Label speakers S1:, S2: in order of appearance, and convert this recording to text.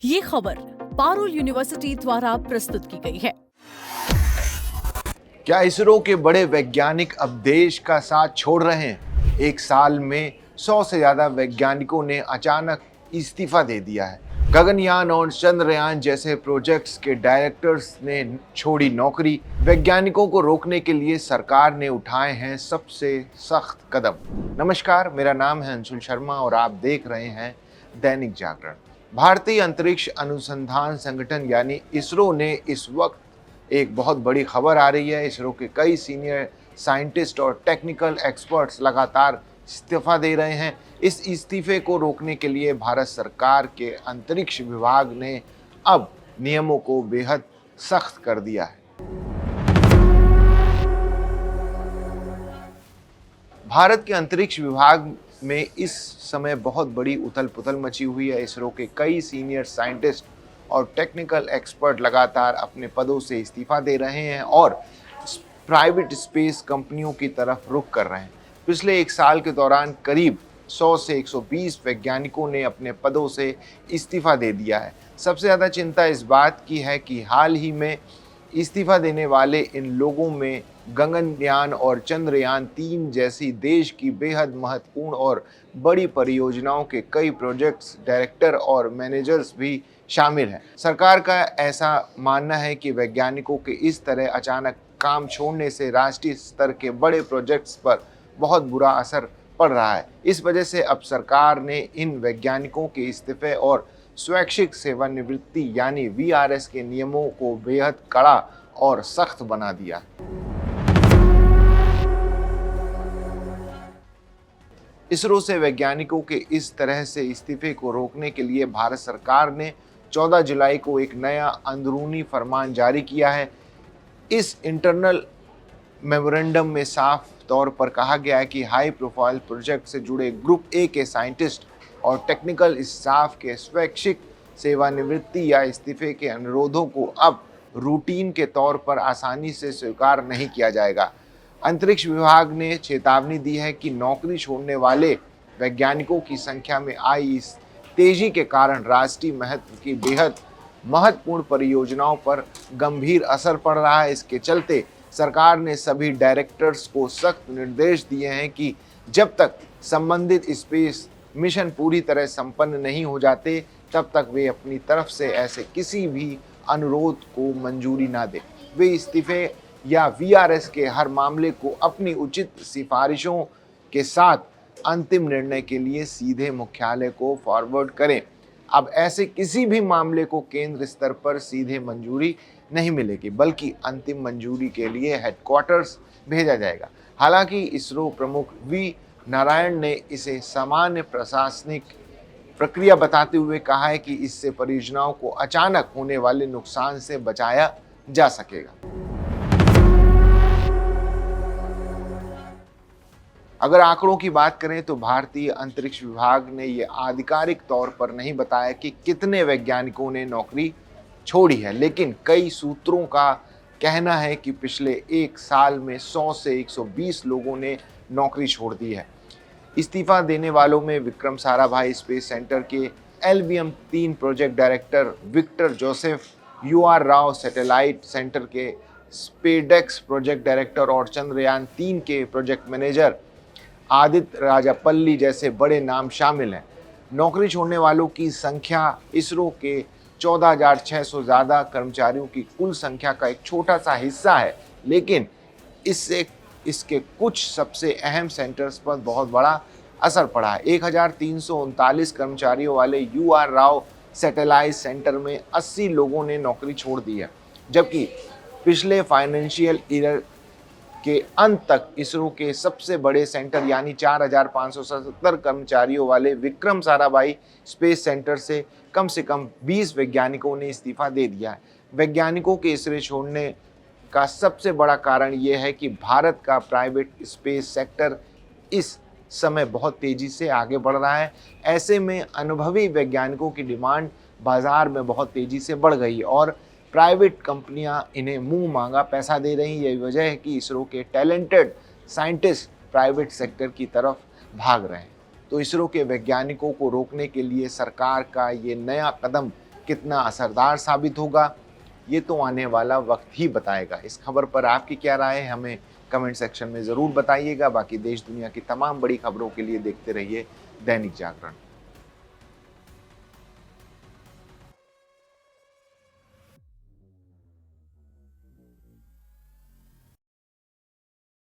S1: ये खबर पारुल यूनिवर्सिटी द्वारा प्रस्तुत की गई है।
S2: क्या इसरो के बड़े वैज्ञानिक अब देश का साथ छोड़ रहे हैं? एक साल में 100 से ज्यादा वैज्ञानिकों ने अचानक इस्तीफा दे दिया है। गगनयान और चंद्रयान जैसे प्रोजेक्ट्स के डायरेक्टर्स ने छोड़ी नौकरी। वैज्ञानिकों को रोकने के लिए सरकार ने उठाए हैं सबसे सख्त कदम। नमस्कार, मेरा नाम है अंशुल शर्मा और आप देख रहे हैं दैनिक जागरण। भारतीय अंतरिक्ष अनुसंधान संगठन यानी इसरो ने इस वक्त एक बहुत बड़ी खबर आ रही है। इसरो के कई सीनियर साइंटिस्ट और टेक्निकल एक्सपर्ट्स लगातार इस्तीफा दे रहे हैं। इस इस्तीफे को रोकने के लिए भारत सरकार के अंतरिक्ष विभाग ने अब नियमों को बेहद सख्त कर दिया है। भारत के अंतरिक्ष विभाग में इस समय बहुत बड़ी उथल पुथल मची हुई है। इसरो के कई सीनियर साइंटिस्ट और टेक्निकल एक्सपर्ट लगातार अपने पदों से इस्तीफा दे रहे हैं और प्राइवेट स्पेस कंपनियों की तरफ रुख कर रहे हैं। पिछले एक साल के दौरान करीब 100 से 120 वैज्ञानिकों ने अपने पदों से इस्तीफा दे दिया है। सबसे ज़्यादा चिंता इस बात की है कि हाल ही में इस्तीफा देने वाले इन लोगों में गगनयान और चंद्रयान 3 जैसी देश की बेहद महत्वपूर्ण और बड़ी परियोजनाओं के कई प्रोजेक्ट्स डायरेक्टर और मैनेजर्स भी शामिल हैं। सरकार का ऐसा मानना है कि वैज्ञानिकों के इस तरह अचानक काम छोड़ने से राष्ट्रीय स्तर के बड़े प्रोजेक्ट्स पर बहुत बुरा असर पड़ रहा है। इस वजह से अब सरकार ने इन वैज्ञानिकों के इस्तीफे और स्वैच्छिक सेवानिवृत्ति यानी वीआरएस के नियमों को बेहद कड़ा और सख्त बना दिया। इसरो से वैज्ञानिकों के इस तरह से इस्तीफे को रोकने के लिए भारत सरकार ने 14 जुलाई को एक नया अंदरूनी फरमान जारी किया है। इस इंटरनल मेमोरेंडम में साफ तौर पर कहा गया है कि हाई प्रोफाइल प्रोजेक्ट से जुड़े ग्रुप ए के साइंटिस्ट और टेक्निकल स्टाफ के स्वैच्छिक सेवानिवृत्ति या इस्तीफे के अनुरोधों को अब रूटीन के तौर पर आसानी से स्वीकार नहीं किया जाएगा। अंतरिक्ष विभाग ने चेतावनी दी है कि नौकरी छोड़ने वाले वैज्ञानिकों की संख्या में आई इस तेजी के कारण राष्ट्रीय महत्व की बेहद महत्वपूर्ण परियोजनाओं पर गंभीर असर पड़ रहा है। इसके चलते सरकार ने सभी डायरेक्टर्स को सख्त निर्देश दिए हैं कि जब तक संबंधित स्पेस मिशन पूरी तरह संपन्न नहीं हो जाते तब तक वे अपनी तरफ से ऐसे किसी भी अनुरोध को मंजूरी ना दें। वे इस्तीफे या वीआरएस के हर मामले को अपनी उचित सिफारिशों के साथ अंतिम निर्णय के लिए सीधे मुख्यालय को फॉरवर्ड करें। अब ऐसे किसी भी मामले को केंद्र स्तर पर सीधे मंजूरी नहीं मिलेगी, बल्कि अंतिम मंजूरी के लिए हेडक्वार्टर्स भेजा जाएगा। हालांकि इसरो प्रमुख वी नारायण ने इसे सामान्य प्रशासनिक प्रक्रिया बताते हुए कहा है कि इससे परियोजनाओं को अचानक होने वाले नुकसान से बचाया जा सकेगा। अगर आंकड़ों की बात करें तो भारतीय अंतरिक्ष विभाग ने ये आधिकारिक तौर पर नहीं बताया कि कितने वैज्ञानिकों ने नौकरी छोड़ी है, लेकिन कई सूत्रों का कहना है कि पिछले एक साल में 100 से 120 लोगों ने नौकरी छोड़ दी है। इस्तीफा देने वालों में विक्रम साराभाई स्पेस सेंटर के LVM-3 project director Victor Joseph, UR Rao satellite centre के स्पेडेक्स प्रोजेक्ट डायरेक्टर और चंद्रयान 3 के प्रोजेक्ट मैनेजर आदित्य राजापल्ली जैसे बड़े नाम शामिल हैं। नौकरी छोड़ने वालों की संख्या इसरो के 14,600 ज़्यादा कर्मचारियों की कुल संख्या का एक छोटा सा हिस्सा है, लेकिन इसके कुछ सबसे अहम सेंटर्स पर बहुत बड़ा असर पड़ा है। 1,339 कर्मचारियों वाले UR राव सैटेलाइट सेंटर में 80 लोगों ने नौकरी छोड़ दी है, जबकि पिछले फाइनेंशियल ईयर के अंत तक इसरो के सबसे बड़े सेंटर यानी 4,577 कर्मचारियों वाले विक्रम साराभाई स्पेस सेंटर से कम 20 वैज्ञानिकों ने इस्तीफा दे दिया है। वैज्ञानिकों के इसरो छोड़ने का सबसे बड़ा कारण यह है कि भारत का प्राइवेट स्पेस सेक्टर इस समय बहुत तेजी से आगे बढ़ रहा है। ऐसे में अनुभवी वैज्ञानिकों की डिमांड बाजार में बहुत तेजी से बढ़ गई और प्राइवेट कंपनियां इन्हें मुंह मांगा पैसा दे रही। यही वजह है कि इसरो के टैलेंटेड साइंटिस्ट प्राइवेट सेक्टर की तरफ भाग रहे हैं। तो इसरो के वैज्ञानिकों को रोकने के लिए सरकार का ये नया कदम कितना असरदार साबित होगा, ये तो आने वाला वक्त ही बताएगा। इस खबर पर आपकी क्या राय है, हमें कमेंट सेक्शन में ज़रूर बताइएगा। बाकी देश दुनिया की तमाम बड़ी खबरों के लिए देखते रहिए दैनिक जागरण।